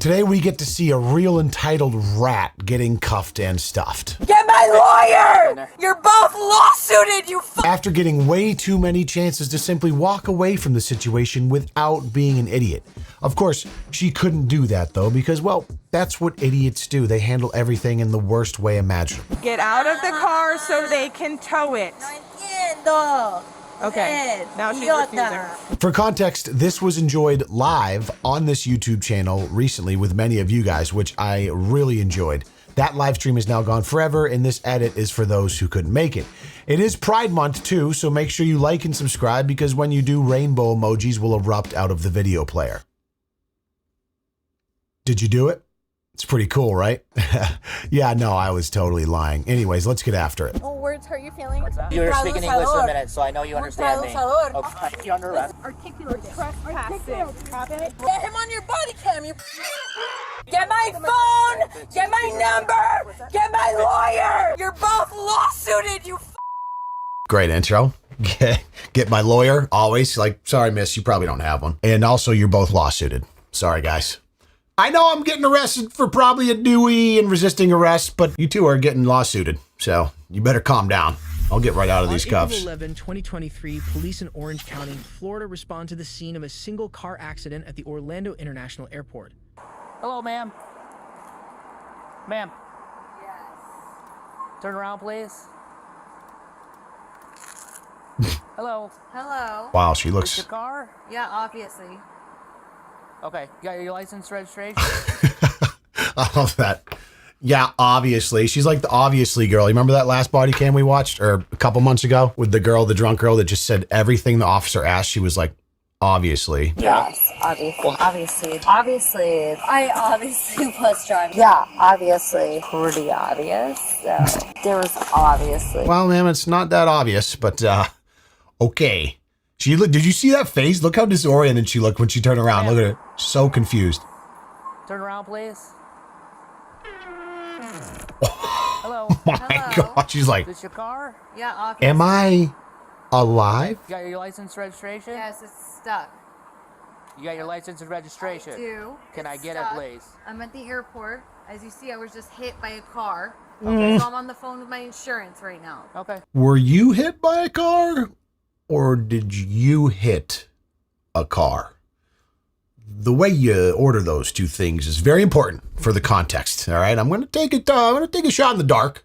Today we get to see a real entitled rat getting cuffed and stuffed. Get my lawyer! You're both lawsuited, you After getting way too many chances to simply walk away from the situation without being an idiot. Of course, she couldn't do that though because, well, that's what idiots do. They handle everything in the worst way imaginable. Get out of the car so they can tow it. Okay, now she's refusing. For context, this was enjoyed live on this YouTube channel recently with many of you guys, which I really enjoyed. That live stream is now gone forever, and this edit is for those who couldn't make it. It is Pride Month too, so make sure you like and subscribe because when you do, rainbow emojis will erupt out of the video player. Did you do it? It's pretty cool, right? Yeah, no, I was totally lying. Anyways, let's get after it. Oh, words hurt your feelings? You're speaking English for a minute, so I know you understand me. Okay, you're under arrest. Articulate. Trespass. Get him on your body cam. You. Get my phone. Get my number. Get my lawyer. You're both lawsuited. You. Great intro. Get my lawyer, always. Like, sorry, miss, you probably don't have one. And also, you're both lawsuited. Sorry, guys. I know I'm getting arrested for probably a Dewey and resisting arrest, but you two are getting lawsuited, so you better calm down. I'll get right out of these cuffs. On April 11, 2023, police in Orange County, Florida respond to the scene of a single car accident at the Orlando International Airport. Hello, ma'am. Ma'am. Yes. Turn around, please. Hello. Hello. Wow, she Is looks... your car? Yeah, obviously. Okay, you got your license, registration? I love that. Yeah, obviously. She's like the obviously girl. You remember that last body cam we watched or a couple months ago with the girl, the drunk girl that just said everything the officer asked? She was like, obviously. Yes, obviously. Obviously. I obviously was driving. Yeah, obviously. Pretty obvious. So there was obviously. Well, ma'am, it's not that obvious, but okay. She looked, did you see that face? Look how disoriented she looked when she turned around. Look at her. So confused. Turn around, please. Hello. Oh my God. She's like, Is this your car? Yeah, obviously. am I alive? You got your license, registration? Yes, it's stuck. You got your license and registration? I do. Can I It's get stuck. it, please? I'm at the airport. As you see, I was just hit by a car. Okay, so I'm on the phone with my insurance right now. Okay. Were you hit by a car or did you hit a car? The way you order those two things is very important for the context. All right, I'm going to take it. I'm going to take a shot in the dark,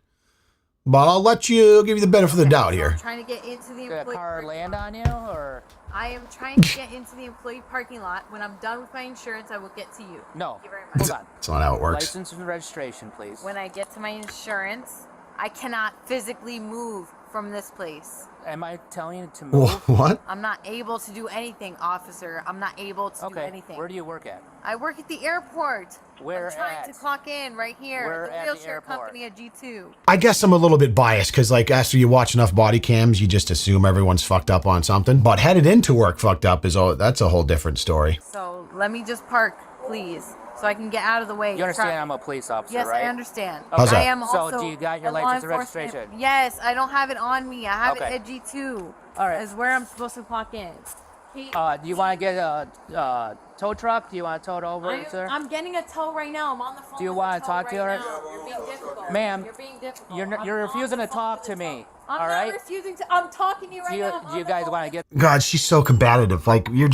but I'll let you give you the benefit of the doubt here. I'm trying to get into the Did a employee car parking land lot. on you, or? I am trying to get into the employee parking lot. When I'm done with my insurance, I will get to you. No. Thank you very much. Hold on. That's not how it works. License and registration, please. When I get to my insurance, I cannot physically move from this place. Am I telling you to move? What? I'm not able to do anything, officer. I'm not able to do Okay. anything. Where do you work at? I work at the airport. Where I'm trying at? to clock in right here. Where the at the wheelchair airport? company at G2. I guess I'm a little bit biased because, like, after you watch enough body cams, you just assume everyone's fucked up on something. But headed into work fucked up is that's a whole different story. So let me just park, please, so I can get out of the way. You understand I'm a police officer, Yes, right? I understand. How's that? I am So, also do you got your a law license and enforcement- registration? Yes, I don't have it on me. I have Okay. it at G2. All right. Is where I'm supposed to clock in. Do you want to get a tow truck? Do you want to tow it over, sir? I'm getting a tow right now. I'm on the phone. Do you with wanna a tow talk to right her? now. You're being difficult. Ma'am, You're being difficult. You're I'm refusing on to the phone talk with to a me. tow. I'm all not right? refusing to. I'm talking to you right Do you, now. do you guys want to get? God, she's so combative. Like, you're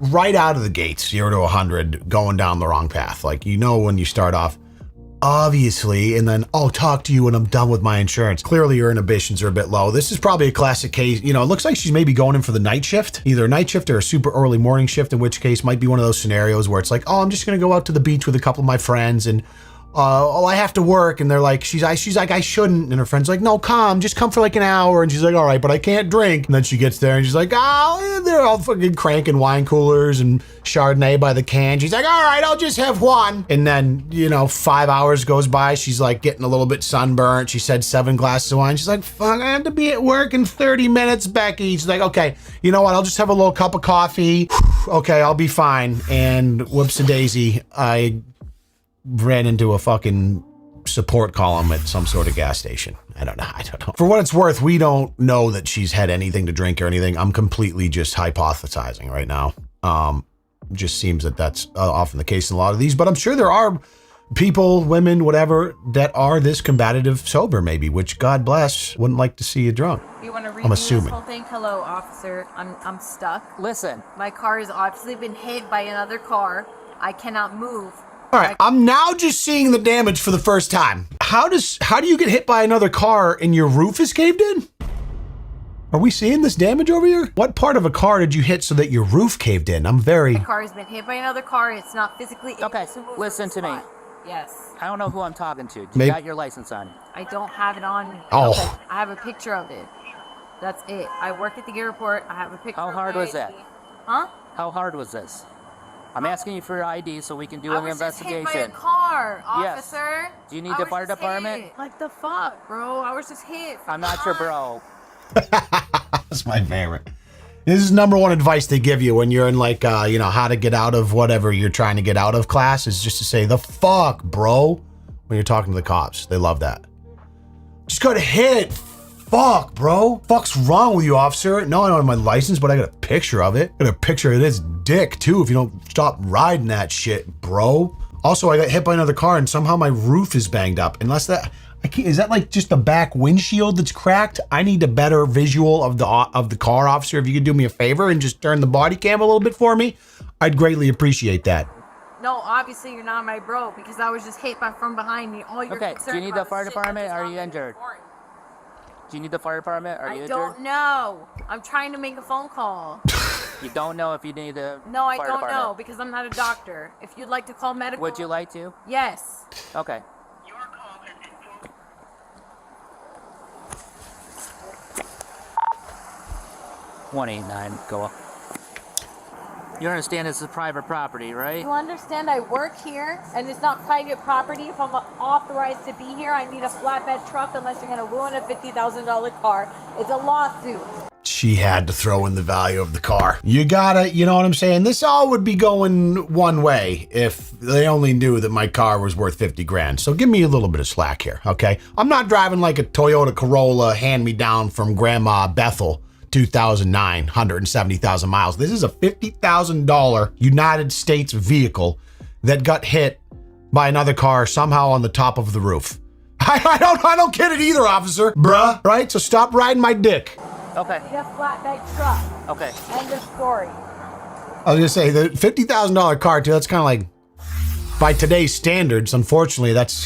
right out of the gates, 0 to 100, going down the wrong path. Like, you know, when you start off, obviously, and then I'll talk to you when I'm done with my insurance. Clearly your inhibitions are a bit low. This is probably a classic case. You know, it looks like she's maybe going in for the night shift, either a night shift or a super early morning shift, in which case might be one of those scenarios where it's like, oh, I'm just going to go out to the beach with a couple of my friends and I have to work. And they're like, she's like, I shouldn't. And her friend's like, no, just come for like an hour. And she's like, all right, but I can't drink. And then she gets there and she's like, oh, they're all fucking cranking wine coolers and Chardonnay by the can. She's like, all right, I'll just have one. And then, 5 hours goes by. She's like getting a little bit sunburnt. She said 7 glasses of wine. She's like, fuck, I have to be at work in 30 minutes, Becky. She's like, okay, you know what? I'll just have a little cup of coffee. Okay, I'll be fine. And whoops-a-daisy, I ran into a fucking support column at some sort of gas station. I don't know. For what it's worth, we don't know that she's had anything to drink or anything. I'm completely just hypothesizing right now. just seems that that's often the case in a lot of these. But I'm sure there are people, women, whatever, that are this combative sober, maybe, which God bless, wouldn't like to see you drunk. You want to read I'm me assuming. this whole thing? Hello, officer. I'm stuck. Listen, My car has obviously been hit by another car. I cannot move. All right, I'm now just seeing the damage for the first time. How do you get hit by another car and your roof is caved in? Are we seeing this damage over here? What part of a car did you hit so that your roof caved in? I'm very... My car has been hit by another car. It's not physically able okay, to move listen to from the me. spot. Yes. I don't know who I'm talking to. You Maybe- got your license on. I don't have it on me. Oh. Okay, I have a picture of it. That's it. I work at the airport. I have a picture How of hard my was that? ID. Huh? How hard was this? I'm asking you for your ID so we can do I an was just hit by a investigation. car, Yes. officer. Do you need I the was fire just department? hit. Like the fuck, bro? I was just hit. I'm not your bro. That's my favorite. This is number one advice they give you when you're in like, how to get out of whatever you're trying to get out of class is just to say, the fuck, bro, when you're talking to the cops. They love that. Just got hit. Fuck, bro. Fuck's wrong with you, officer? No, I don't have my license, but I got a picture of it. Got a picture of this dick, too, if you don't stop riding that shit, bro. Also, I got hit by another car and somehow my roof is banged up. Unless that... is that like just the back windshield that's cracked? I need a better visual of the car, officer. If you could do me a favor and just turn the body cam a little bit for me, I'd greatly appreciate that. No, obviously you're not my bro because I was just hit by from behind me. All you're Okay, concerned do you need about the fire is shit department? that Are does you not injured? important. Do you need the fire department? Are you I injured? don't know. I'm trying to make a phone call. You don't know if you need the No, I fire don't department. know because I'm not a doctor. If you'd like to call medical. Would you like to? Yes. Okay. $189, go up. You understand this is private property, right? You understand I work here and it's not private property. If I'm authorized to be here, I need a flatbed truck unless you're going to ruin a $50,000 car. It's a lawsuit. She had to throw in the value of the car. You gotta, you know what I'm saying? This all would be going one way if they only knew that my car was worth 50 grand. So give me a little bit of slack here, okay? I'm not driving like a Toyota Corolla hand-me-down from Grandma Bethel, 2009, 170,000 miles. This is a $50,000 United States vehicle that got hit by another car somehow on the top of the roof. I don't get it either, officer. Bruh, right? So stop riding my dick. Okay. I need a flatbed truck. Okay. End of story. I was gonna say the $50,000 car too. That's kind of like, by today's standards, unfortunately, that's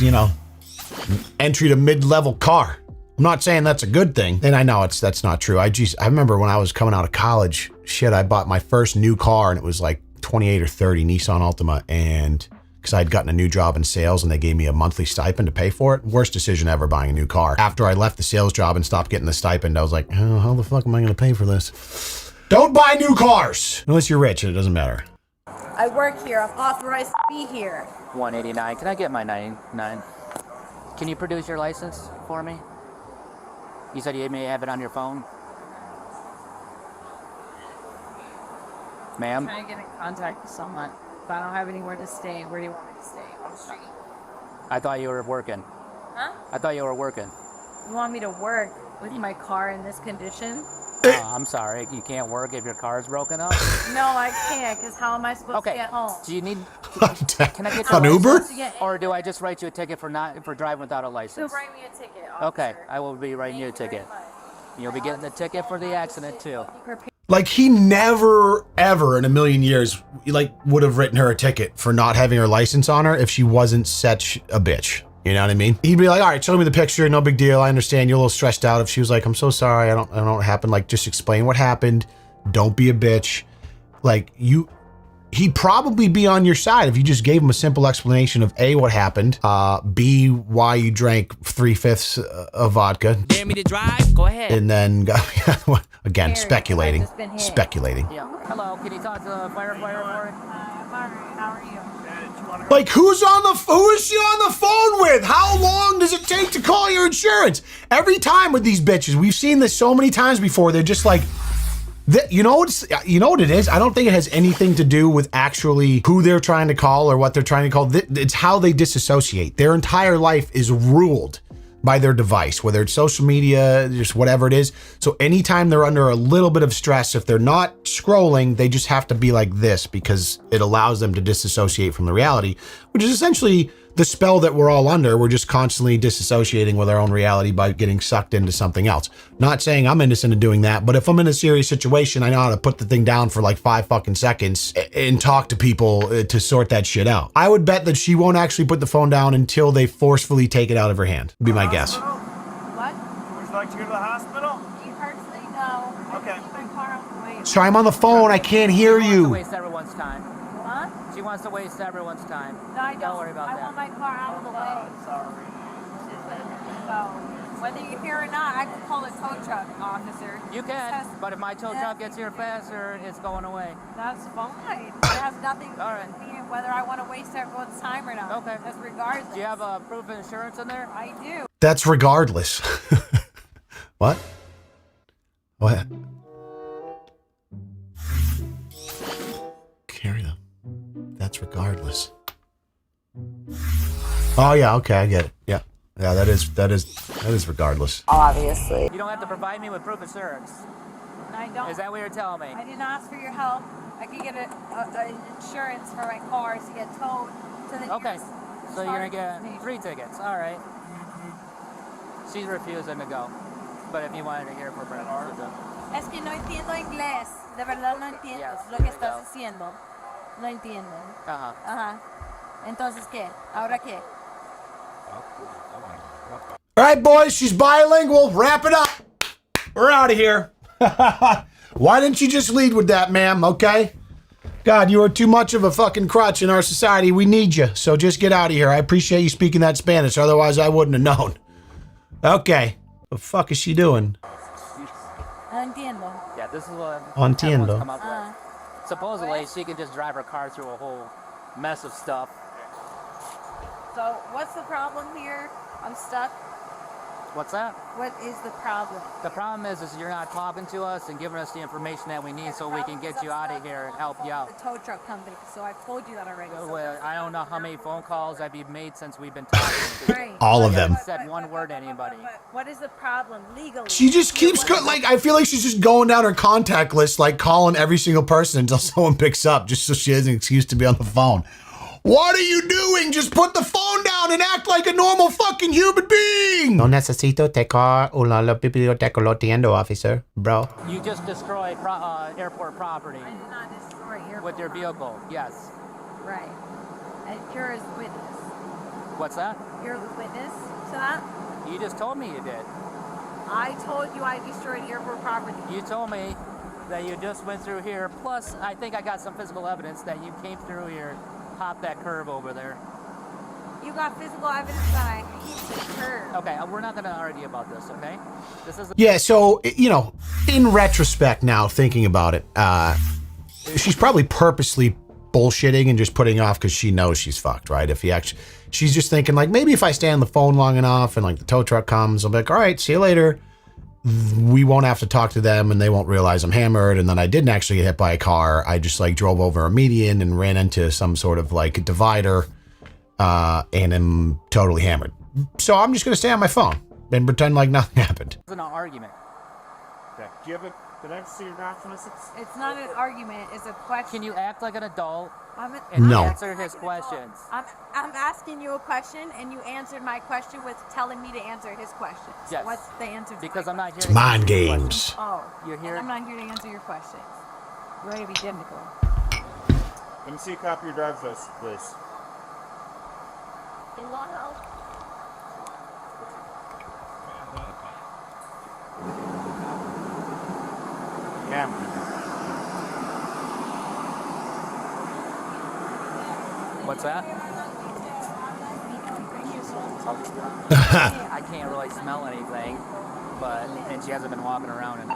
entry to mid-level car. I'm not saying that's a good thing, and I know that's not true. I remember when I was coming out of college, shit, I bought my first new car, and it was like 28 or 30 Nissan Altima, and because I had gotten a new job in sales, and they gave me a monthly stipend to pay for it. Worst decision ever buying a new car. After I left the sales job and stopped getting the stipend, I was like, oh, how the fuck am I gonna pay for this? Don't buy new cars unless you're rich, and it doesn't matter. I work here. I'm authorized to be here. 189. Can I get my 99? Can you produce your license for me? You said you may have it on your phone? Ma'am? I'm trying to get in contact with someone, but I don't have anywhere to stay. Where do you want me to stay? On the street? I thought you were working. Huh? I thought you were working. You want me to work with my car in this condition? I'm sorry. You can't work if your car's broken up? No, I can't, because how am I supposed to Okay. get home? Do you need... Can I get your An Uber? license? Or do I just write you a ticket for driving without a So license? write me a ticket, Okay. officer. I will be writing you a Thank you ticket. very much. You'll be getting the ticket for the accident, too. Like, he never, ever in a million years, would have written her a ticket for not having her license on her if she wasn't such a bitch. You know what I mean? He'd be like, all right, show me the picture. No big deal. I understand you're a little stressed out. If she was like, I'm so sorry. I don't know what happened. Like, just explain what happened. Don't be a bitch. Like, he'd probably be on your side if you just gave him a simple explanation of A, what happened, B, why you drank 3/5 of vodka. Dare me to drive? Go ahead. And then, again, Harry, speculating. I've just been hit. Speculating. Yeah. Hello. Can you talk to the firefighter for me? I'm alright. How are you? Like, who is she on the phone with? How long does it take to call your insurance? Every time with these bitches, we've seen this so many times before. They're just like, you know what it is? I don't think it has anything to do with actually who they're trying to call or what they're trying to call. It's how they disassociate. Their entire life is ruled by their device, whether it's social media, just whatever it is. So anytime they're under a little bit of stress, if they're not scrolling, they just have to be like this because it allows them to disassociate from the reality, which is essentially the spell that we're all under. We're just constantly disassociating with our own reality by getting sucked into something else. Not saying I'm innocent of doing that, but if I'm in a serious situation, I know how to put the thing down for like 5 fucking seconds and talk to people to sort that shit out. I would bet that she won't actually put the phone down until they forcefully take it out of her hand. Would be my guess. What? Would you like to go to the hospital? You personally know. Okay. Keep my car out the way. Sorry, I'm on the phone. I can't hear She you. wants to waste everyone's time. Huh? She wants to waste everyone's time. No, I don't. Don't worry about I that. want my car out of the way. Sorry. So, whether you're here or not, I can call a tow truck officer. You can, but if my tow truck gets here faster, it's going away. That's fine. It has nothing to All right. do with whether I want to waste everyone's time or not. Okay. That's regardless. Do you have a proof of insurance in there? I do. That's regardless. What? What? Carry them. That's regardless. Oh yeah, okay, I get it. Yeah. Yeah, that is regardless. Obviously. You don't have to provide me with proof of insurance. I don't. Is that what you're telling me? I didn't ask for your help. I could get an insurance for my car to get towed to the Okay. nearest So you're gonna charging get station. 3 tickets. All right. She's refusing to go. But if you wanted to hear for Brat, Es que no entiendo inglés. De verdad no entiendo Yes, lo que there you estás go. diciendo. No entiendo. Uh-huh. Ajá. Entonces, ¿qué? ¿Ahora qué? All right, boys, she's bilingual. Wrap it up. We're out of here. Why didn't you just lead with that, ma'am? Okay? God, you are too much of a fucking crutch in our society. We need you. So just get out of here. I appreciate you speaking that Spanish. Otherwise, I wouldn't have known. Okay. The fuck is she doing? No entiendo. Yeah, this is what Entiendo. everyone's come up with. Supposedly, she can just drive her car through a whole mess of stuff. So, what's the problem here? I'm stuck. What's that? What is the problem? The problem is you're not talking to us and giving us the information that we need so we can get you out of here and help you out. The tow truck company. So I've told you that already. So Well, I don't know how many phone calls I've made since we've been talking. right. All of I them. haven't said one word to anybody. But what is the problem legally? She just keeps like I feel like she's just going down her contact list, like calling every single person until someone picks up, just so she has an excuse to be on the phone. What are you doing? Just put the phone down and act like a normal fucking human being. No necesito te car lo entiendo, officer, bro. You just destroyed airport property I did not destroy your with your vehicle. Yes. Right. And you're his witness. What's that? You're the witness to that? You just told me you did. I told you I destroyed airport property. You told me that you just went through here. Plus, I think I got some physical evidence that you came through here, popped that curve over there. You got physical evidence that I hit the curb. Okay, we're not going to argue about this, okay? This is Yeah, so, you know, in retrospect now, thinking about it, she's probably purposely bullshitting and just putting off because she knows she's fucked, right? If he actually, she's just thinking like, maybe if I stay on the phone long enough and like the tow truck comes, I'll be like, all right, see you later. We won't have to talk to them and they won't realize I'm hammered. And then I didn't actually get hit by a car. I just like drove over a median and ran into some sort of like divider and am totally hammered. So I'm just going to stay on my phone and pretend like nothing happened. an argument. Okay. Do you have can I see your documents? It's not an argument, it's a question. Can you act like an adult I'm and No. answer his questions? I'm asking you a question, and you answered my question with telling me to answer his question. So Yes. what's the answer to Because my I'm not here It's to mind answer your games. Oh, You're here- I'm not here to answer your questions. You're going to be difficult. Let me see a copy of your driver's license, please. Yeah. What's that? I can't really smell anything, and she hasn't been walking around and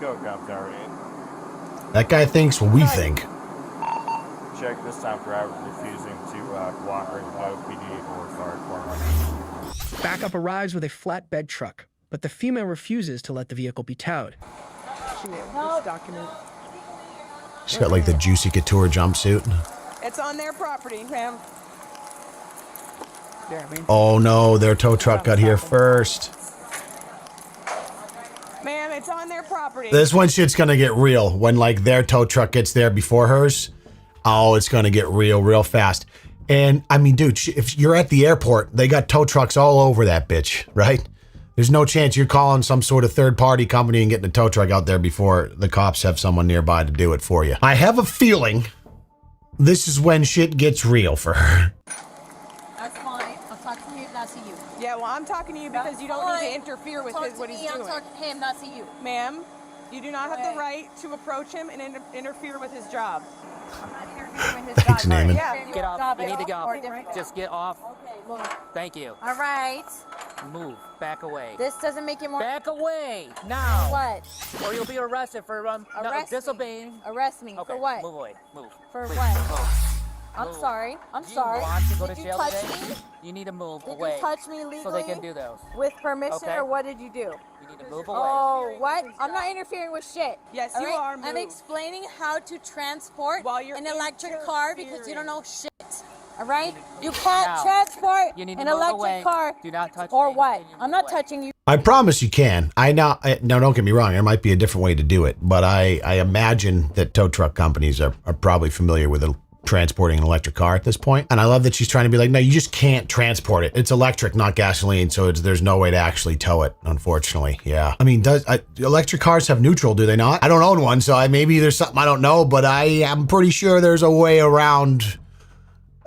Go, cop, already. That guy thinks what we think. Check this time driver refusing to cooperate with OPD or fire department. Backup arrives with a flatbed truck, but the female refuses to let the vehicle be towed. She's got like the Juicy Couture jumpsuit. It's on their property, ma'am. Oh no, their tow truck got here first. Ma'am, it's on their property. This one shit's gonna get real when like their tow truck gets there before hers. Oh, it's gonna get real fast. And I mean, dude, if you're at the airport, they got tow trucks all over that bitch, right? There's no chance you're calling some sort of third-party company and getting a tow truck out there before the cops have someone nearby to do it for you. I have a feeling this is when shit gets real for her. That's fine. I'll talk to him, not to you. Yeah, well, I'm talking to you because you don't need to interfere with what he's doing. I'm talking to him, not to you. Ma'am, you do not have the right to approach him and interfere with his job. I'm not interfering with his Thanks, job. Naaman. Yeah. Get off. You need to get Or off. different Just get off. Okay, look. Thank you. All right. Move. Back away. This doesn't make it more. Back away now. What? Or you'll be arrested for Arrest me. disobeying. Arrest me. Okay. For what? Move away. Move. For Please, what? Move. I'm Move. sorry. I'm Do you sorry. want to go to Did jail you touch today? me? You need to move Did away. you touch me legally? So they can do those. With permission, Okay. or what did you do? You need to move away. Oh, what? I'm not interfering with shit. Yes, all you right? are. I'm Move. explaining how to transport While you're an electric car because you don't know shit. All right? You Now, can't transport You need to an move electric away. car. Do not touch Or me. what? You I'm move not away. touching you. I promise you can. No, don't get me wrong. There might be a different way to do it, but I imagine that tow truck companies are probably familiar with transporting an electric car at this point. And I love that she's trying to be like, no, you just can't transport it. It's electric, not gasoline, so there's no way to actually tow it, unfortunately. Yeah. I mean, electric cars have neutral, do they not? I don't own one, so maybe there's something I don't know, but I am pretty sure there's a way around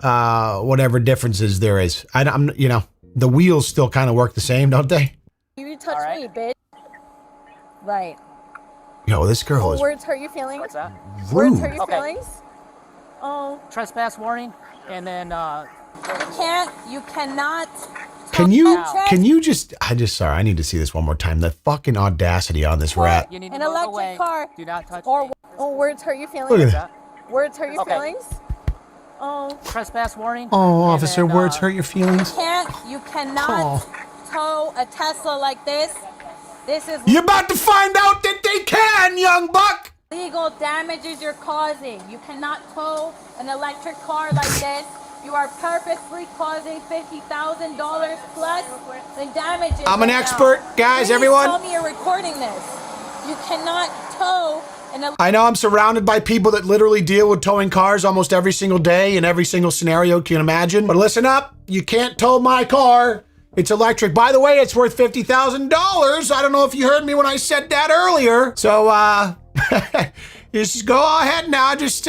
whatever differences there is. I'm, you know, the wheels still kind of work the same, don't they? You touch All right. me, bitch. Right. Yo, this girl is Words hurt your feelings? What's that? Words hurt rude. your Okay. feelings? Oh, Trespass warning, and then you cannot. Can you Trespass. sorry, I need to see this one more time. The fucking audacity on this rat. you need to An move electric away. car. Do not touch Or me. words hurt your feelings? Look at What's that. that? Words hurt your Okay. feelings? Oh, Trespass warning. Oh, and officer, then, words hurt your feelings? you cannot tow a Tesla like this. This is You're about to find out that they can, young buck! legal damages you're causing. You cannot tow an electric car like this. You are purposely causing $50,000 plus the damages. I'm an right now. expert, guys, Please everyone. tell me you're recording this. You cannot tow an electric I know I'm surrounded by people that literally deal with towing cars almost every single day in every single scenario you can imagine. But listen up, you can't tow my car. It's electric. By the way, it's worth $50,000. I don't know if you heard me when I said that earlier. So, just go ahead now. Just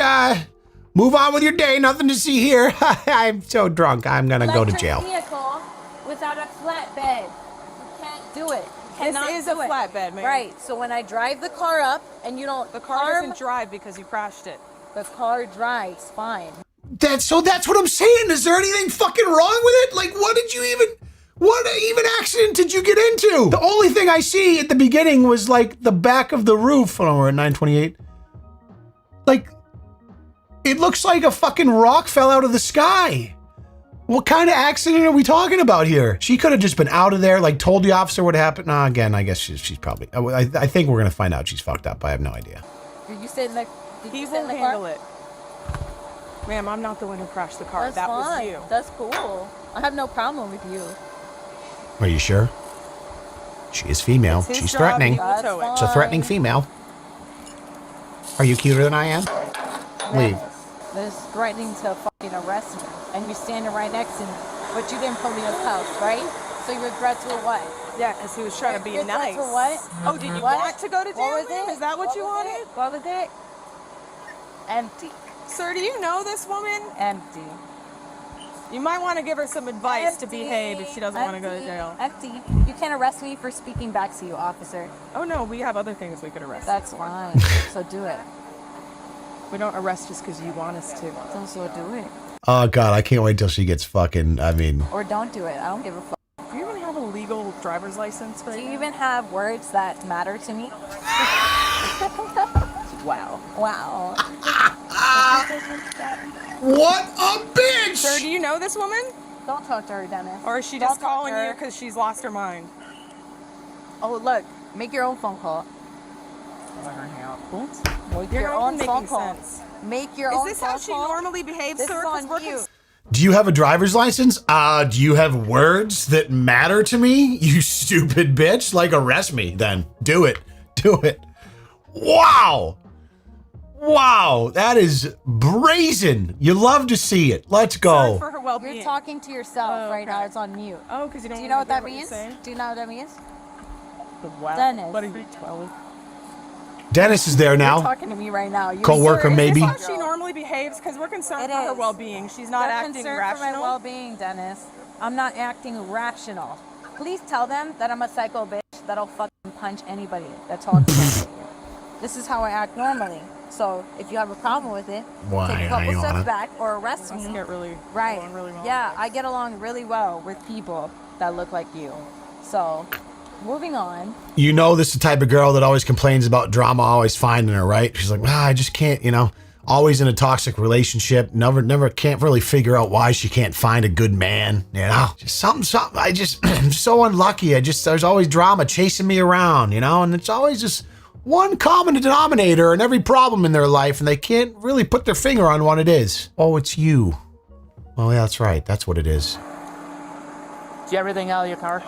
move on with your day. Nothing to see here. I'm so drunk. I'm gonna go to jail. vehicle without a flatbed. You can't do it. This Cannot is a do it. flatbed, man. Right. So when I drive the car up and you don't The car doesn't drive because you crashed it. the car drives fine. That's what I'm saying. Is there anything fucking wrong with it? Like, what even accident did you get into? The only thing I see at the beginning was like the back of the roof. Oh, we're at 928. Like, it looks like a fucking rock fell out of the sky. What kind of accident are we talking about here? She could have just been out of there, like told the officer what happened. Nah, again, I guess she's probably, I think we're gonna find out she's fucked up. I have no idea. Did you sit in the? Did He you sit will in the handle car? it. Ma'am, I'm not the one who crashed the car. That's that fine. was you. That's cool. I have no problem with you. Are you sure? She is female. It's his She's job, threatening. he will That's tow it. It's a threatening female. Are you cuter than I am? Leave. This threatening to fucking arrest me, and you're standing right next to me, but you didn't pull me in his house, right? So your threats were what? Yeah, because he was trying to be Your nice. threats were what? Oh, did you What? want to go to jail? What was ma'am? it? Is that what you was wanted? it? What was it? Empty. Sir, do you know this woman? Empty. You might want to give her some advice to Empty. behave if she doesn't want to go to Empty. jail. Empty. You can't arrest me for speaking back to you, officer. Oh no, we have other things we could arrest. That's you for. fine. So do it. We don't arrest just because you want us to. So do it. Oh God, I can't wait till she gets fucking. I mean, Or don't do it. I don't give a fuck. Do you even have a legal driver's license? Do you even have words that matter to me? Wow. Wow. what a bitch! Sir, do you know this woman? Don't talk to her, Dennis. Or is she Don't just talk to calling her. you because she's lost her mind? Oh, look. Make your own phone call. Make You're your not own even phone making call. sense. Make your Is own this phone how she call. normally behaves, This sir? is 'Cause on we're you. Do you have a driver's license? Do you have words that matter to me? You stupid bitch. Like, arrest me then. Do it. Do it. Wow. Wow. That is brazen. You love to see it. Let's go. For her well-being. You're talking to yourself right now. It's on mute. Oh, because you don't. Do you know what that hear means? you're saying? Do you know what that means? Wow. Dennis. What are you 12? Dennis is there You're now. talking to me right now. You're Co-worker, serious. maybe? How she normally behaves, because we're concerned It for her is. well-being. She's not They're acting concerned for rational. my well-being, Dennis. I'm not acting rational. Please tell them that I'm a psycho bitch that'll fucking punch anybody that talks to me. This is how I act normally. So if you have a problem with it, Why take a are couple you on steps it? back or arrest Must me. get really Right. along really well. Yeah, I get along really well with people that look like you. So, moving on. You know this is the type of girl that always complains about drama always finding her, right? She's like, I just can't, always in a toxic relationship. Never can't really figure out why she can't find a good man, Just something. I'm so unlucky. There's always drama chasing me around, and it's always just one common denominator in every problem in their life, and they can't really put their finger on what it is. Oh, it's you. Oh, yeah, that's right. That's what it is. Do you have everything out of your car?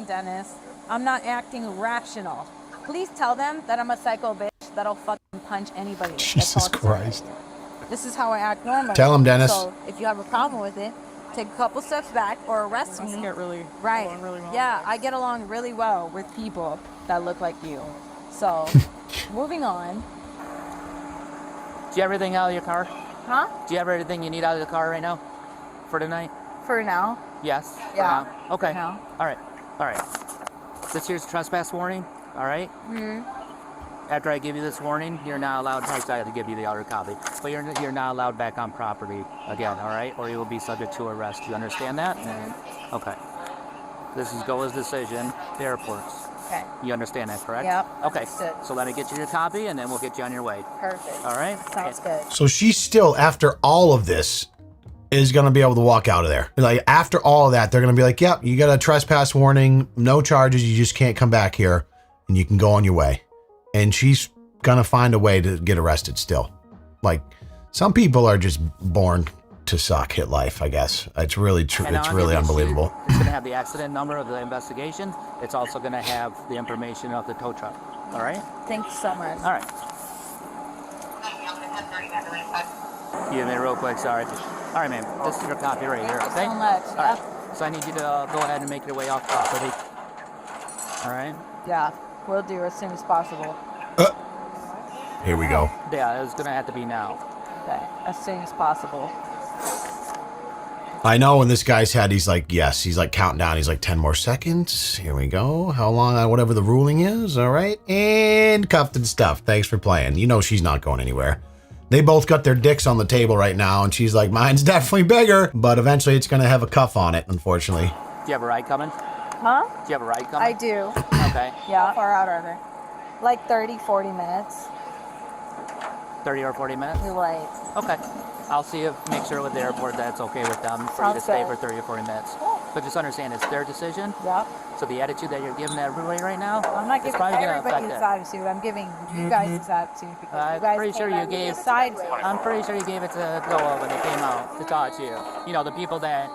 Dennis, I'm not acting rational. Please tell them that I'm a psycho bitch that'll fucking punch anybody. Jesus Christ. This is how I act normally. Tell him, Dennis. So if you have a problem with it, take a couple steps back or arrest Must me. get really Right. along really well. Yeah, I get along really well with people that look like you. So, moving on. Do you have everything out of your car? Huh? Do you have everything you need out of the car right now? For tonight? For now. Yes? For Yeah. now? Okay. For now. All right. This here's a trespass warning, all right? Mm-hmm. After I give you this warning, you're not allowed, actually I have to give you the other copy, but you're not allowed back on property again, all right? Or you will be subject to arrest. You understand that? Mm-hmm. Okay. This is Goa's decision, the airports. Okay. You understand that, correct? Yep. Okay. Understood. So let me get you your copy, and then we'll get you on your way. Perfect. All right? Sounds Okay. good. So she's still, after all of this, is going to be able to walk out of there. Like, after all of that, they're going to be like, yep, you got a trespass warning, no charges, you just can't come back here, and you can go on your way. And she's going to find a way to get arrested still. Like, some people are just born to suck, hit life, I guess. It's really true. And It's on really the receipt, unbelievable. It's going to have the accident number of the investigation. It's also going to have the information of the tow truck. All right? Thank you so much. All right. Give me real quick, sorry. All right, ma'am. This is your copy right here, okay? So much. All right. So I need you to go ahead and make your way off property. All right? Yeah, we'll do as soon as possible. Here we go. Yeah, it's going to have to be now. Okay, as soon as possible. I know when this guy's head, he's like, yes, he's like counting down. He's like 10 more seconds. Here we go. How long, whatever the ruling is. All right. And cuffed and stuff. Thanks for playing. You know she's not going anywhere. They both got their dicks on the table right now, and she's like, mine's definitely bigger, but eventually it's going to have a cuff on it, unfortunately. Do you have a ride coming? Huh? Do you have a ride coming? I do. Okay. Yeah. How far out are they? Like 30, 40 minutes. 30 or 40 minutes? You're right. Okay. I'll see if, make sure with the airport that it's okay with them for you to Sounds stay good. for 30 or 40 minutes. But just understand, it's their decision. Yep. So the attitude that you're giving everybody right now, I'm not it's giving probably going to everybody affect this it. attitude. I'm giving you guys this attitude because you guys pretty sure came you at me gave. sideways. I'm pretty sure you gave it to Goa when they came out to talk to you. You know, the people that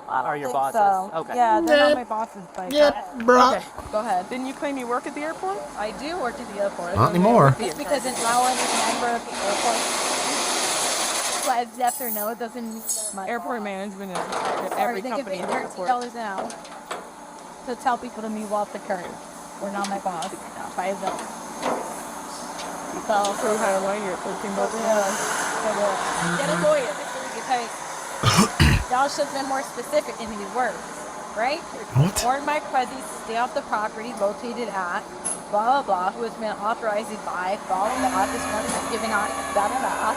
are your think bosses. so. Okay. Yeah, they're not my bosses, but bro. Okay. go ahead. Didn't you claim you work at the airport? I do work at the airport. Not anymore. It's because now I'm a member of the airport. But yes or no, it doesn't mean much. Airport management is at every They company give in me the airport. $13 an hour to tell people to move off the curb. We're not my boss. By them. So how do I get 13 bucks an hour? Get a lawyer because y'all should have been more specific in these words, right? What? Warn my presence to stay off the property located at blah blah blah, who has been authorized by blah blah blah. This one is giving out da da da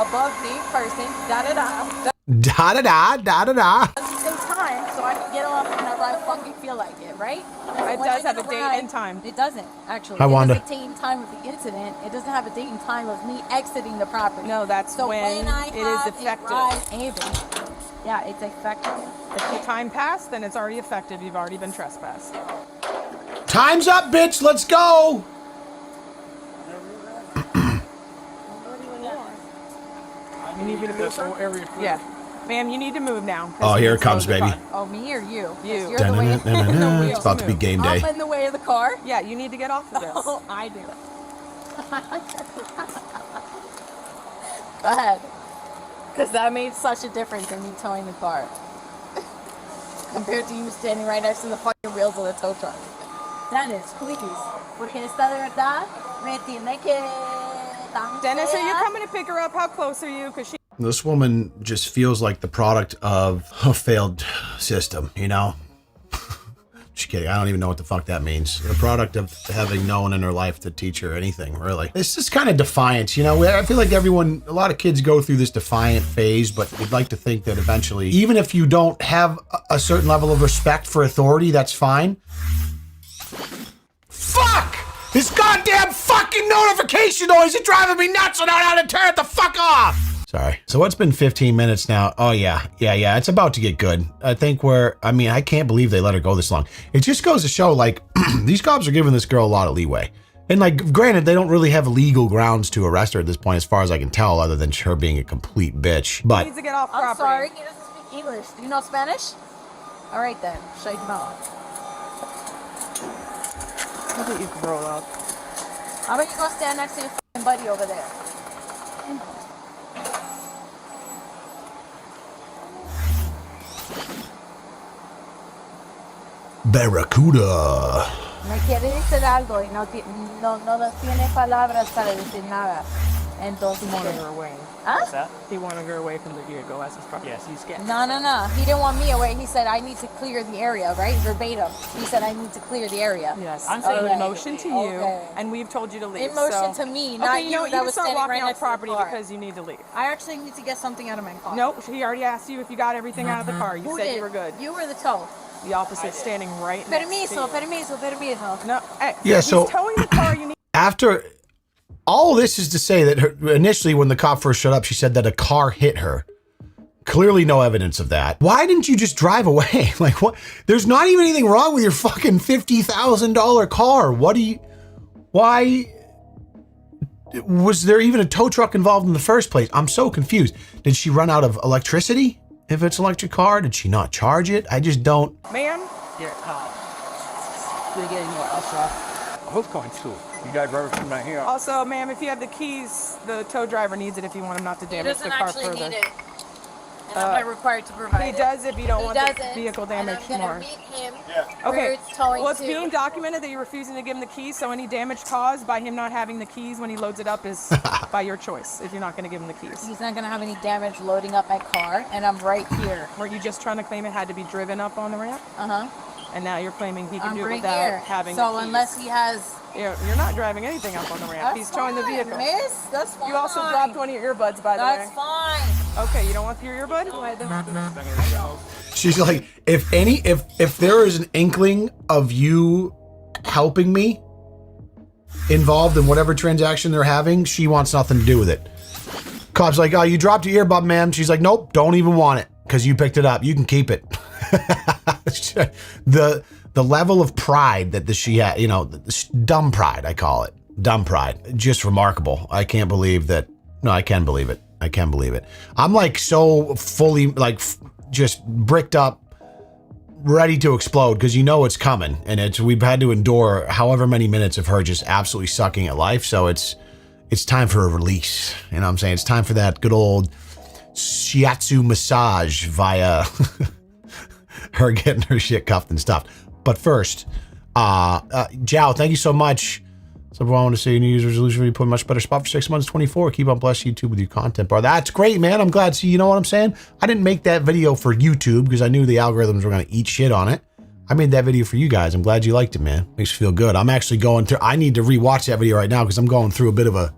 above me person da da da. Da da da da da da. At the same time, so I can get off whenever I fucking feel like it, right? It When does I have get a date ride- and time. It doesn't actually. Hi, It Wanda. has a date and time of the incident. It doesn't have a date and time of me exiting the property. No, that's So when I it is have a effective. ride able, yeah, it's effective. If the time passed, then it's already effective. You've already been trespassed. Time's up, bitch. Let's go. You need me to move? Yeah. Ma'am, you need to move now. 'cause Oh, he here it needs to comes, load the baby. car. Oh, me or you? You. You're the way. Dun-dun-dun-dun-dun. It's about to be game day. I'm in the way of the car. Yeah, you need to get off of this. Oh, I do. Go ahead. Because that made such a difference in me towing the car. Compared to you standing right next to the fucking wheels of the tow truck. Dennis, please. Porque esta de verdad me tiene que... Dennis, are you coming to pick her up? How close are you? Because she... This woman just feels like the product of a failed system, you know? Just kidding. I don't even know what the fuck that means. The product of having no one in her life to teach her anything, really. It's just kind of defiance, you know? I feel like everyone, a lot of kids go through this defiant phase, but we'd like to think that eventually, even if you don't have a certain level of respect for authority, that's fine. Fuck! This goddamn fucking notification noise is driving me nuts. I don't know how to turn it the fuck off. Sorry. So it's been 15 minutes now. Oh yeah. It's about to get good. I think I can't believe they let her go this long. It just goes to show, like, these cops are giving this girl a lot of leeway. And, like, granted, they don't really have legal grounds to arrest her at this point, as far as I can tell, other than her being a complete bitch. But needs to get off I'm property. sorry, he doesn't speak English. Do you know Spanish? All right then, shut your mouth. I think you can roll up. How about you go stand next to your fucking buddy over there? Barracuda. Me quiere decir algo y no tiene palabras para decir nada. Entonces, He wanted her away. ¿Ah? That? He wanted her away from the vehicle. That's his problem. Yes, he's scared. No. He didn't want me away. He said, I need to clear the area, right? Verbatim. He said, I need to clear the area. Yes. I'm So saying in motion to you, Okay. and we've told you to leave. In motion so. to me, not okay, you know what? that You was can start standing walking right off next to the property car. because you need to leave. I actually need to get something out of my car. Nope, he already asked you if you got everything out of the car. You Who said did? you were good. You were the tow. The officer's standing right next Permiso. to you. No, hey, Yeah, he's so- towing the car. You need. After all this is to say that initially when the cop first showed up, she said that a car hit her. Clearly no evidence of that. Why didn't you just drive away? Like, what? There's not even anything wrong with your fucking $50,000 car. Why was there even a tow truck involved in the first place? I'm so confused. Did she run out of electricity? If it's an electric car, did she not charge it? I just don't. Ma'am, Here, you're getting what? Ultra. Who's going to? You guys rubber from my here. also, ma'am, if you have the keys, the tow driver needs it if you want him not to He damage the doesn't car actually further. need it. And I'm not required to provide He it. does if you don't He want the doesn't, vehicle damaged and I'm more. gonna meet him Okay. where it's towing Well, it's to. being documented that you're refusing to give him the keys, so any damage caused by him not having the keys when he loads it up is by your choice if you're not going to give him the keys. He's not gonna have any damage loading up my car, and I'm right here. Weren't you just trying to claim it had to be driven up on the ramp? And now you're claiming he can I'm do it right without here. having So the keys. unless he has, You're not driving anything up on the ramp. that's He's towing the fine, vehicle. Miss. That's fine. You also dropped one of your earbuds, by the That's way. fine. Okay, you don't want your earbud? She's like, if there is an inkling of you helping me involved in whatever transaction they're having, she wants nothing to do with it. Cop's like, oh, you dropped your earbud, ma'am. She's like, nope, don't even want it because you picked it up. You can keep it. The level of pride that she had, you know, dumb pride, I call it. Dumb pride. Just remarkable. I can't believe that. No, I can believe it. I can believe it. I'm like so fully, like, just bricked up, ready to explode because you know it's coming. And we've had to endure however many minutes of her just absolutely sucking at life. So it's time for a release. You know what I'm saying? It's time for that good old shiatsu massage via her getting her shit cuffed and stuffed. But first, Jao, thank you so much. So I want to say New Year's resolution, you put a much better spot for 6 months, 24. Keep on blessing YouTube with your content, bro. That's great, man. I'm glad. See, you know what I'm saying? I didn't make that video for YouTube because I knew the algorithms were going to eat shit on it. I made that video for you guys. I'm glad you liked it, man. Makes me feel good. I'm actually going through, I need to rewatch that video right now because I'm going through a bit of a,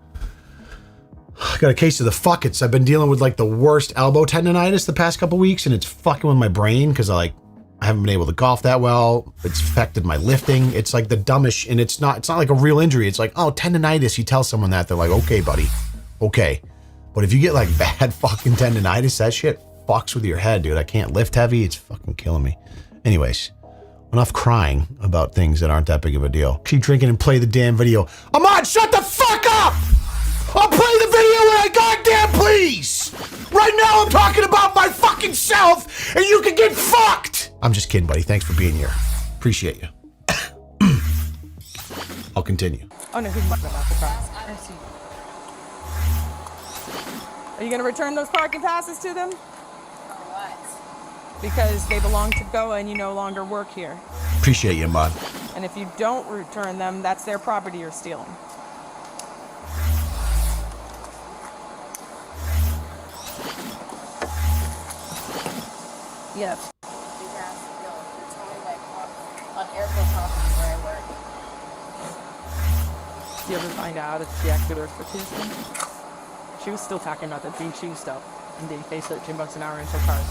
I got a case of the fuckets. I've been dealing with like the worst elbow tendonitis the past couple weeks and it's fucking with my brain because I haven't been able to golf that well. It's affected my lifting. It's like the dumbest, and it's not like a real injury. It's like, oh, tendonitis. You tell someone that, they're like, okay, buddy. Okay. But if you get like bad fucking tendonitis, that shit fucks with your head, dude. I can't lift heavy. It's fucking killing me. Anyways, enough crying about things that aren't that big of a deal. Keep drinking and play the damn video. Ahmad, shut the fuck up! I'll play the video when I goddamn please! Right now I'm talking about my fucking I'm just kidding, buddy. Thanks for being here. Appreciate you. I'll continue. Oh no, he's talking about the car. I see. Are you going to return those parking passes to them? What? Because they belong to GOA and you no longer work here. Appreciate you, Mud. And if you don't return them, that's their property you're stealing. Yes. On airport property where I work. Do you ever find out if she actually works for Tuesday? She was still talking about the green shoe stuff and they pay $13 an hour until cars.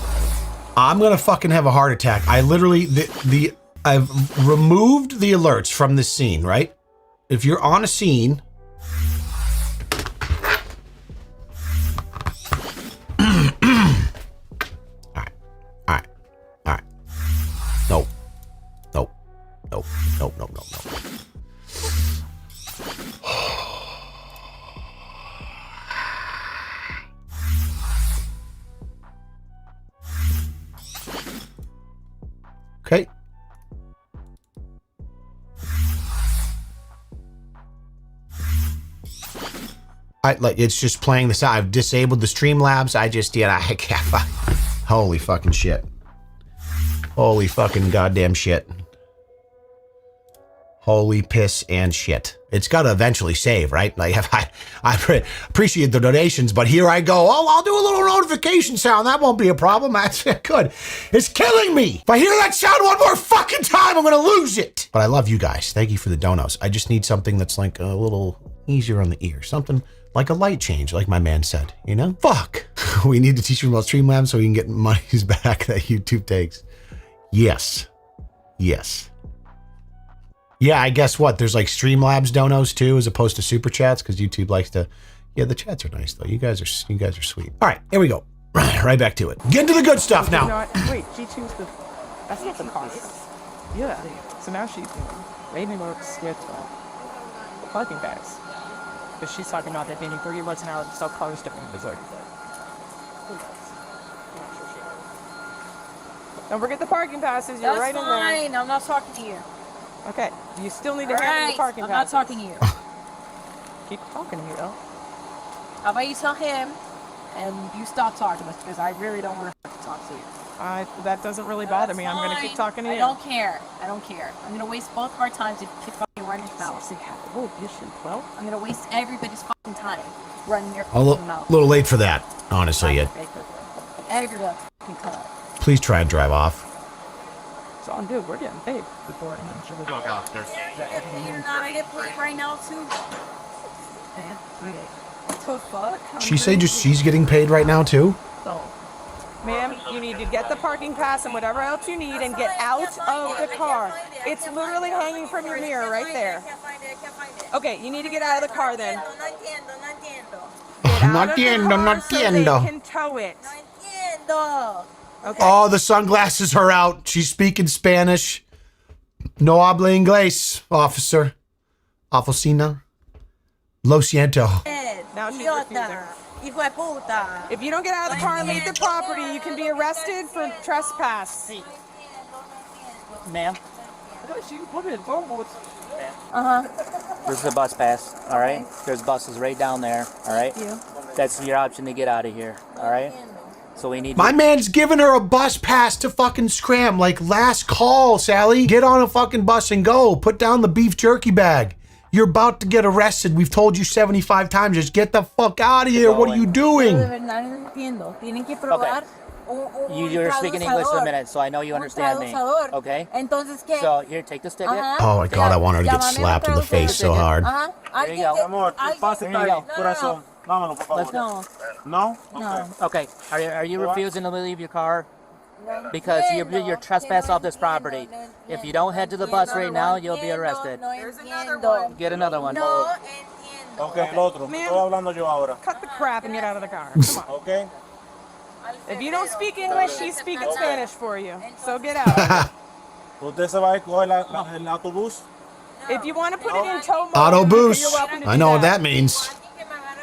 I'm gonna fucking have a heart attack. I literally I've removed the alerts from this scene, right? If you're on a scene, all right. No. Okay. It's just playing this out. I've disabled the Streamlabs. I can't. Holy fucking shit. Holy fucking goddamn shit. Holy piss and shit. It's got to eventually save, right? Like, I appreciate the donations, but here I go. Oh, I'll do a little notification sound. That won't be a problem. That's good. It's killing me. If I hear that sound one more fucking time, I'm going to lose it. But I love you guys. Thank you for the donos. I just need something that's like a little easier on the ear. Something like a light change, like my man said, you know? Fuck. We need to teach you about Streamlabs so we can get monies back that YouTube takes. Yes. Yeah, I guess what? There's like Streamlabs donos too, as opposed to super chats, because YouTube likes to. Yeah, the chats are nice though. You guys are sweet. All right, here we go. Right back to it. Get into the good stuff now. Wait, she chose the. That's not the car. Yeah. So now she's maybe works with parking bags. Because she's talking about that being $30 an hour to sell cars to Missouri. Don't forget the parking passes. You're right in there. That's fine. I'm not talking to you. Okay. You still need to handle the parking I'm passes. not talking to you. Keep talking to me though. How about you tell him and you stop talking to us because I really don't want to talk to you. That doesn't really bother me. I'm going to keep talking to you. I don't care. I'm going to waste both of our time to keep fucking running your mouth. Oh, you should. Well, I'm going to waste everybody's fucking time running your A fucking mouth. little late for that, honestly. Everybody's fucking time. Please try and drive off. so dude, we're getting paid. You're not going to get paid right now, too? What the fuck? She say just she's getting paid right now too? So, ma'am, you need to get the parking pass and whatever else you need and get out of the car. It's literally hanging from your mirror right there. Okay, you need to get out of the car then. No entiendo. So they can tow it. Okay. Oh, the sunglasses are out. She's speaking Spanish. No habla inglés, officer. Oficina. Lo siento. Now she's refusing. If you don't get out of the car and leave the property, you can be arrested for trespass. Ma'am, Uh-huh. this is a bus pass, all right? There's buses right down there, all right? That's your option to get out of here, all right? So we need My man's giving her a bus pass to fucking scram. Like, last call, Sally. Get on a fucking bus and go. Put down the beef jerky bag. You're about to get arrested. We've told you 75 times. Just get the fuck out of here. What are you doing? You're speaking English in a minute, so I know you understand me. Okay? So here, take this ticket. Oh my God, I want her to get slapped in the face so hard. There you go. There you go. Let's go. No? Okay. Are you refusing to leave your car? Because you're trespass off this property. If you don't head to the bus right now, you'll be arrested. Get another one. Okay, el otro. Estoy hablando yo ahora. Cut the crap and get out of the car. Come on. Okay? If you don't speak English, she's speaking Spanish for you. So get out. ¿Usted se va a coger el autobús? If you want to put it in tow mode, Auto you're boost. welcome to I do know what that means.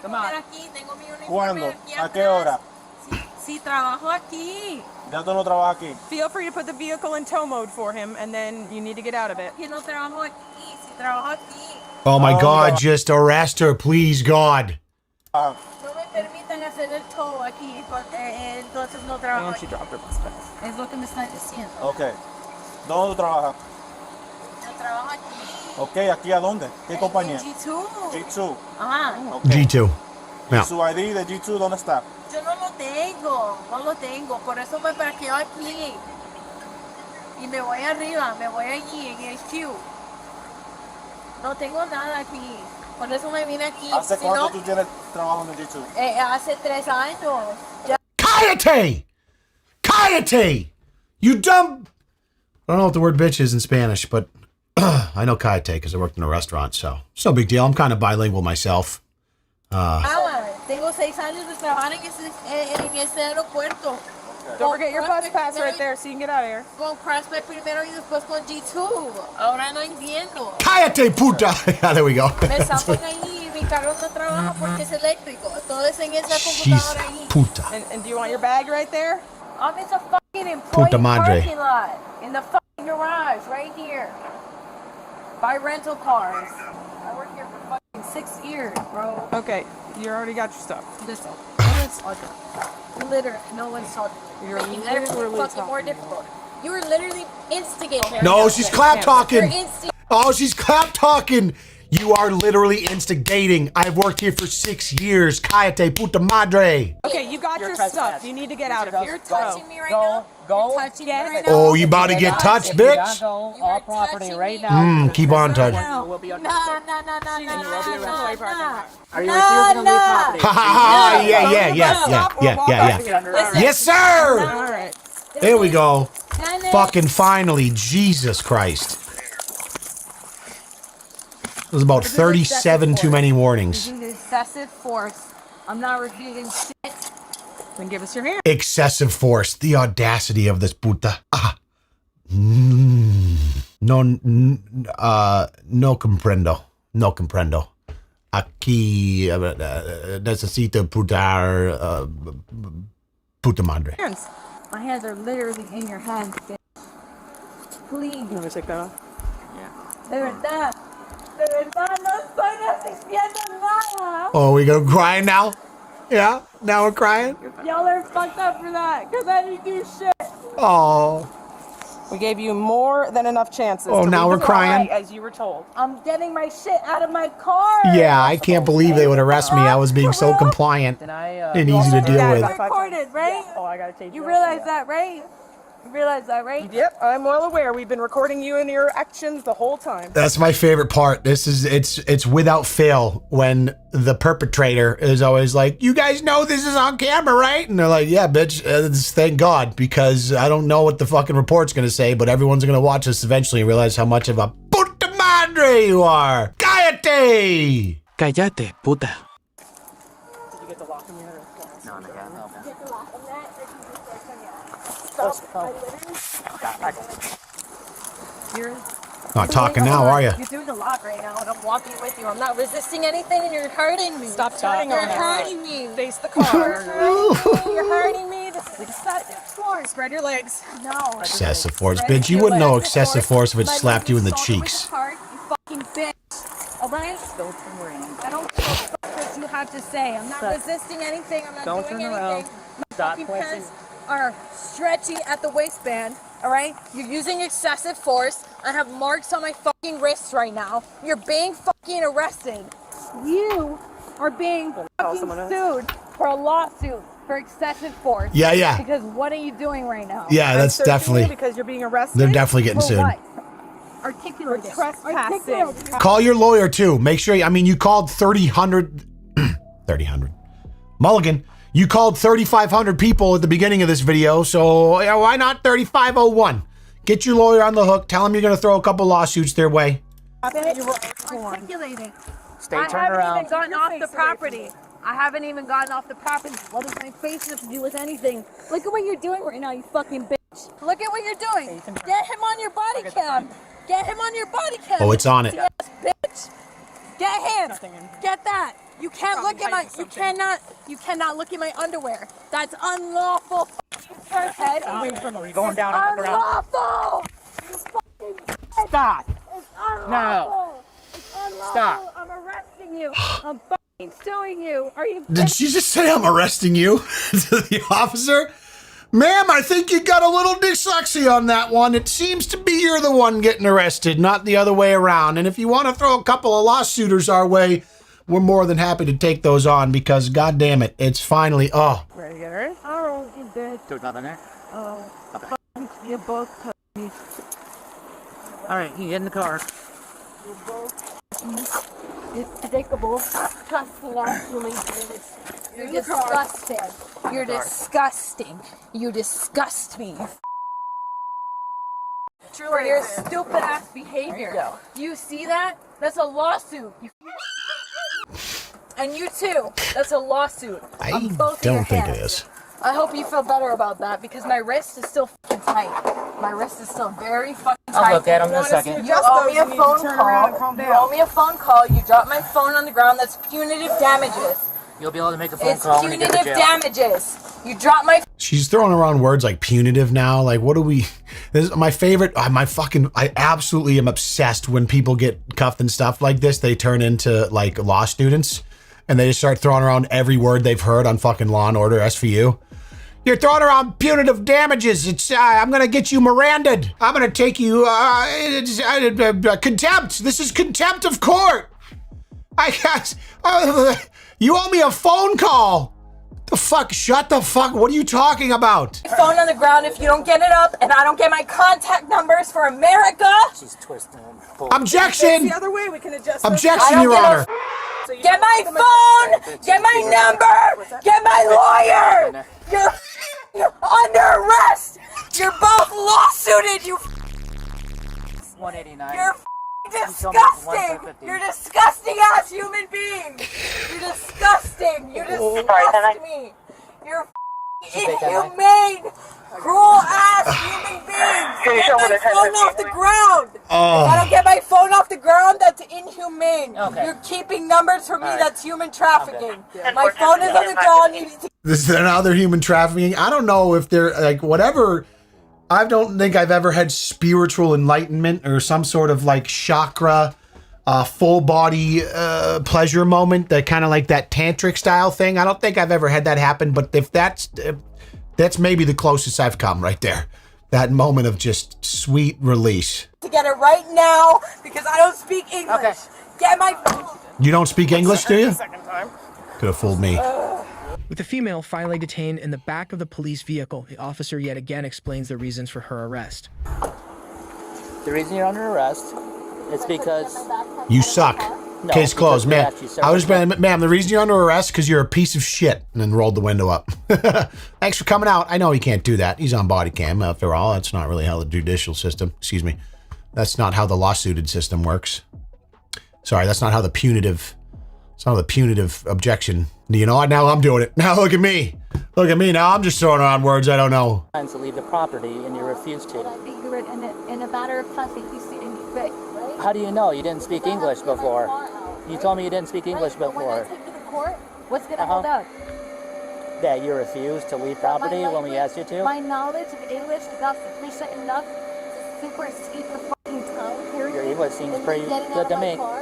Come on. ¿Cuándo? ¿A qué hora? Si trabajo aquí. Ya tú no trabajas aquí. Feel free to put the vehicle in tow mode for him, and then you need to get out of it. Que no trabajo aquí. Si trabajo aquí. Oh my God, just arrest her, please, God. No me permitan hacer el tow aquí, porque entonces no trabajo And she aquí. dropped her bus pass. Es lo que me están diciendo. Ok. ¿Dónde tú trabajas? Yo trabajo aquí. Ok, ¿aquí a dónde? ¿Qué compañía? G2. G2. Ajá. Ok. G2. ¿Y Yeah. su ID de G2 dónde está? Yo no lo tengo, no lo tengo. Por eso me parqueo aquí. Y me voy arriba, me voy allí en HQ. No tengo nada aquí. Por eso me vine aquí. ¿Hace Si cuánto no, tú tienes trabajo en el G2? hace 3 años. Ya. Cállate! Cállate! You dumb... I don't know what the word bitch is in Spanish, but I know cállate because I worked in a restaurant, so it's no big deal. I'm kind of bilingual myself. Tengo 6 años de trabajar en ese aeropuerto. Don't forget your bus pass right there so you can get out of here. Con Prospect primero y después con G2. Ahora no entiendo. Cállate, puta! Yeah, there we go. Me sacan ahí y mi carro no trabaja porque es eléctrico. Todo es en esa Jeez, computadora ahí. puta. And do you want your bag right there? It's a fucking employee Puta madre. parking lot in the fucking garage right here. Buy rental cars. I work here for fucking 6 years, bro. Okay, you already got your stuff. Listen, no one's talking. Literally, no one's talking. You're making literally everything fucking more talking. difficult. You were literally instigating. No, she's clap You're talking. instigating. Oh, she's clap talking. You are literally instigating. I've worked here for 6 years. Cállate, puta madre. Okay, you got your stuff. You need to get out of here. You're touching me right Go, now. go. You're touching me right now. Oh, you about to get touched, If you don't bitch? go You're off property touching right me. now. Keep on touching. No, We'll be on no. Are you refusing No, to leave no. property? Ha ha ha! Yeah. Yes, sir. All right. There we go. Fucking finally, Jesus Christ. There's about 37 too many warnings. Using excessive force. I'm not refusing shit. Then give us your hand. Excessive force. The audacity of this puta. No, no comprendo. No comprendo. Aquí necesito putar puta madre. Hands. My hands are literally in your hands, bitch. Please. You want me to take that off? De verdad no estoy resistiendo nada. Oh, we go crying now? Yeah? Now we're crying? Y'all are fucked up for that, because I didn't do shit. Oh. We gave you more than enough chances. Oh, to now leave we're the crying? right, as you were told. I'm getting my shit out of my car. Yeah, I can't believe they would arrest me. I was being so compliant Then I, and easy to deal with. Recorded, right? Oh, I gotta take You realize that, right? You realize that, right? Yep, I'm well aware. We've been recording you and your actions the whole time. That's my favorite part. It's without fail when the perpetrator is always like, "You guys know this is on camera, right?" And they're like, "Yeah, bitch. Thank God, because I don't know what the fucking report's gonna say, but everyone's gonna watch this eventually and realize how much of a puta madre you are. Cállate." Cállate, puta. Did you get the lock in your No, no, no. You're Not talking now, are you? You're doing a lot right now, and I'm walking with you. I'm not resisting anything, and you're hurting me. Stop turning You're on her. hurting me. Face the car. You're hurting me. This is excessive force. Spread your legs. No. Excessive force, bitch. You wouldn't know excessive force if it slapped you in the cheeks. You fucking bitch. Alright? Don't turn around. I don't give a fuck what you have to say. I'm not resisting anything. I'm not Don't doing turn anything. around. My Stop fucking pushing. pants are stretchy at the waistband. Alright? You're using excessive force. I have marks on my fucking wrists right now. You're being fucking arrested. You are being fucking someone else. sued for a lawsuit for excessive force. Yeah, yeah. Because what are you doing right now? Yeah, that's I'm searching you definitely. because you're being arrested. They're definitely getting For sued. what? Articulate it. Trespassing. Articulate it. Call your lawyer too. Make sure. I mean, you called 300. Mulligan. You called 3,500 people at the beginning of this video, so yeah, why not 3,501? Get your lawyer on the hook. Tell him you're going to throw a couple lawsuits their way. Articulating. Stay I turned haven't around. even gotten off the face away from property. I haven't even gotten off the property. What does my face have to do with anything? Look at what you're doing right now, you fucking bitch. Look at what you're doing. Get him on your body cam. Get him on your body cam. Oh, it's on it. Yes, bitch. Get him. Get that. You can't look at my. You cannot look at my underwear. That's unlawful. Head. You're going down on the ground. Unlawful. Stop. It's unlawful. No. It's unlawful. Stop. I'm arresting you. I'm fucking suing you. Are you? Did she just say I'm arresting you to the officer? Ma'am, I think you got a little dyslexia on that one. It seems to be you're the one getting arrested, not the other way around. And if you want to throw a couple of lawsuiters our way, we're more than happy to take those on because, God damn it, it's finally, oh. Ready to get her in? Oh, you did. There's nothing there? Oh, you both told me. Alright, you get in the car. You both. It's predictable. Trust me, I'm human beings. You're disgusting. You're disgusting. You disgust me. For your stupid ass behavior. You see that? That's a lawsuit. And you too. That's a lawsuit. I On both don't your think it hands. is. I hope you feel better about that because my wrist is still fucking tight. My wrist is still very fucking tight. I'll look at him in a second. You owe me a phone call. You owe me a phone call. You dropped my phone on the ground. That's punitive damages. You'll be able to make a phone It's call when you get to punitive jail. damages. You dropped my. She's throwing around words like punitive now. Like, what do we? This is my favorite. I absolutely am obsessed when people get cuffed and stuff like this. They turn into like law students, and they just start throwing around every word they've heard on fucking Law and Order SVU. You're throwing around punitive damages. It's I'm gonna get you Miranda'd. I'm gonna take you contempt. This is contempt of court. You owe me a phone call. The fuck? Shut the fuck. What are you talking about? Phone on the ground if you don't get it up, and I don't get my contact numbers for America. She's twisting. Objection. The other way we can adjust. Objection, Your Honor. Get my phone. Get my number. Get my lawyer. You're under arrest. You're both lawsuited. You. 189. You're disgusting. You're disgusting ass human being. You're disgusting. You disgust me. You're inhumane, cruel ass human beings. Get my phone off the ground. If I don't get my phone off the ground, that's inhumane. Okay. You're keeping numbers from me. That's human trafficking. My phone is on the ground. You need to. This is another human trafficking. I don't know if they're like whatever. I don't think I've ever had spiritual enlightenment or some sort of like chakra, full body pleasure moment, that kind of like that tantric style thing. I don't think I've ever had that happen, but if that's maybe the closest I've come right there. That moment of just sweet release. To get it right now because I don't speak English. Okay. Get my phone. You don't speak English, do you? Second time. Could have fooled me. With the female finally detained in the back of the police vehicle, the officer yet again explains the reasons for her arrest. The reason you're under arrest is because... You suck. No, Case closed, because we man. actually I was, served ma'am, the reason you're under arrest because you're a piece of shit, and then rolled the window up. Thanks for coming out. I know he can't do that. He's on body cam. After all, that's not really how the judicial system, excuse me, that's not how the lawsuited system works. Sorry, that's not how the punitive, it's not how the punitive objection. You know what? Now I'm doing it. Now look at me. Look at me. Now I'm just throwing around words I don't know. to leave the property and you refuse to. Ignorant in a matter of fact, if you see anything, right? How do you know? You didn't speak English before. You told me you didn't speak English When I before. take you to court, what's gonna hold up? That you refused to leave property when we asked you to? My knowledge of English is not sufficient enough to supersede the fucking tongue. Period. Your English seems And pretty getting good out to of my me. car?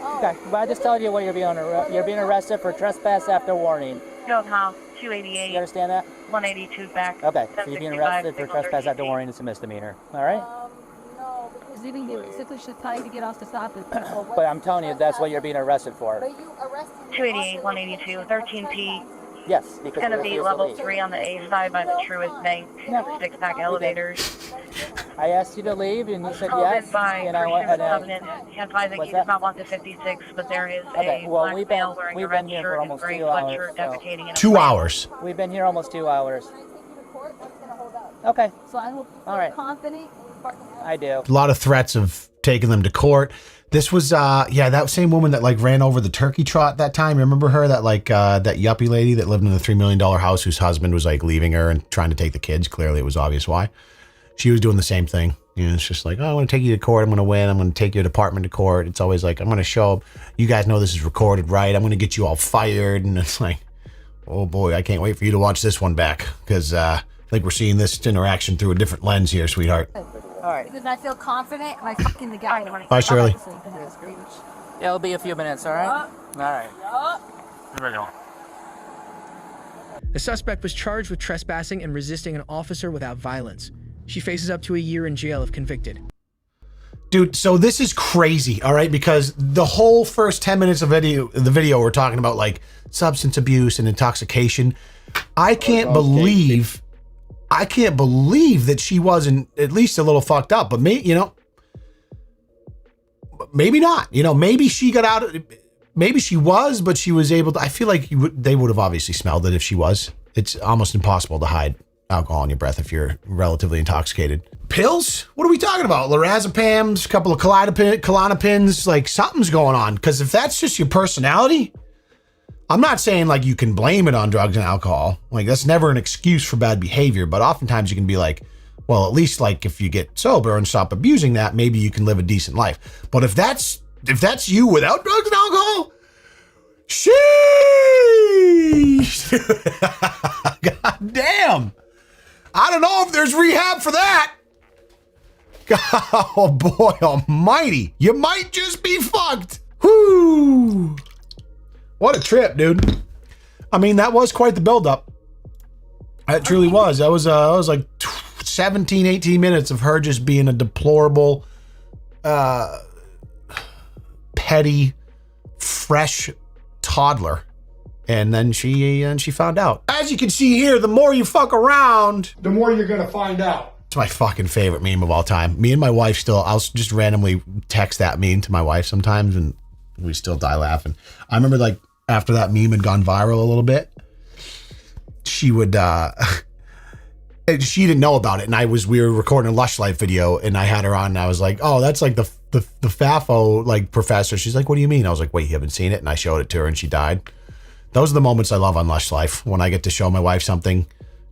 Oh. Okay, but I just told you what you're being arrested for trespass after warning. Field House, You 288, understand that? 182 back. Okay, so you're being arrested for trespass after warning. It's a misdemeanor. All right? No, because even they basically should tell you to get off the stop. But I'm telling you, that's what you're being arrested for. But you arrested me 288, 182, 13P. Yes, because Gonna you be refused to level leave. 3 on the A side by the Truist Bank, six-pack elevators. I asked you to leave, and you said Called yes. in by And I went Christian and Covenant. Advising What's he does that? not want the 56, but there is Okay, a well, black we've been- male wearing a we've red been here for shirt and almost gray 2 hours, sweatshirt so- defecating in a 2 hours. we've been here almost 2 hours. take you to court, what's gonna hold up? Okay, So I will feel All right. confident. I do. A lot of threats of taking them to court. This was, that same woman that like ran over the turkey trot that time. Remember her? That like, that yuppie lady that lived in the $3 million house whose husband was like leaving her and trying to take the kids. Clearly it was obvious why. She was doing the same thing. You know, it's just like, oh, I want to take you to court. I'm going to win. I'm going to take your department to court. It's always like, I'm going to show you guys know this is recorded, right? I'm going to get you all fired. And it's like, oh boy, I can't wait for you to watch this one back because I think we're seeing this interaction through a different lens here, sweetheart. All right. Because I feel confident and I fucking the guy. Bye, Shirley. Yeah, it'll be a few minutes, all right? All right. Here we go. The suspect was charged with trespassing and resisting an officer without violence. She faces up to a year in jail if convicted. Dude, so this is crazy, all right? Because the whole first 10 minutes of the video, we're talking about like substance abuse and intoxication. I can't believe that she wasn't at least a little fucked up, but maybe not. You know, maybe she got out. Maybe she was, but she was able to. I feel like they would have obviously smelled it if she was. It's almost impossible to hide alcohol in your breath if you're relatively intoxicated. Pills? What are we talking about? Lorazepams, a couple of Klonopins, like something's going on. Because if that's just your personality, I'm not saying like you can blame it on drugs and alcohol. Like that's never an excuse for bad behavior. But oftentimes you can be like, well, at least like if you get sober and stop abusing that, maybe you can live a decent life. But if that's you without drugs and alcohol, sheesh! God damn! I don't know if there's rehab for that. Oh boy almighty. You might just be fucked. Whoo! What a trip, dude. I mean, that was quite the buildup. It truly was. That was like 17, 18 minutes of her just being a deplorable, petty, fresh toddler. And then she found out. As you can see here, the more you fuck around, the more you're gonna find out. It's my fucking favorite meme of all time. Me and my wife still, I'll just randomly text that meme to my wife sometimes and we still die laughing. I remember like after that meme had gone viral a little bit, she would, she didn't know about it. And we were recording a Lush Life video and I had her on and I was like, oh, that's like the FAFO like professor. She's like, what do you mean? I was like, wait, you haven't seen it? And I showed it to her and she died. Those are the moments I love on Lush Life, when I get to show my wife something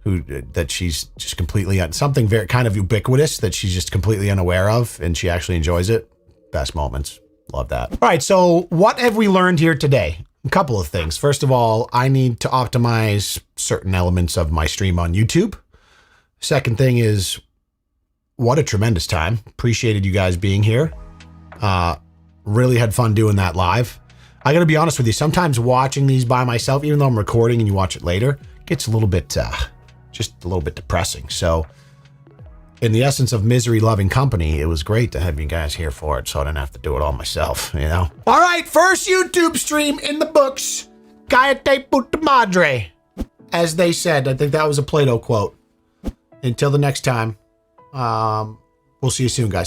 that she's just completely, something very kind of ubiquitous that she's just completely unaware of and she actually enjoys it. Best moments. Love that. All right, so what have we learned here today? A couple of things. First of all, I need to optimize certain elements of my stream on YouTube. Second thing is, what a tremendous time. Appreciated you guys being here. Really had fun doing that live. I gotta be honest with you, sometimes watching these by myself, even though I'm recording and you watch it later, gets a little bit, just a little bit depressing. So in the essence of misery loving company, it was great to have you guys here for it so I didn't have to do it all myself, you know? All right, first YouTube stream in the books. Cállate puta madre. As they said, I think that was a Plato quote. Until the next time, we'll see you soon, guys.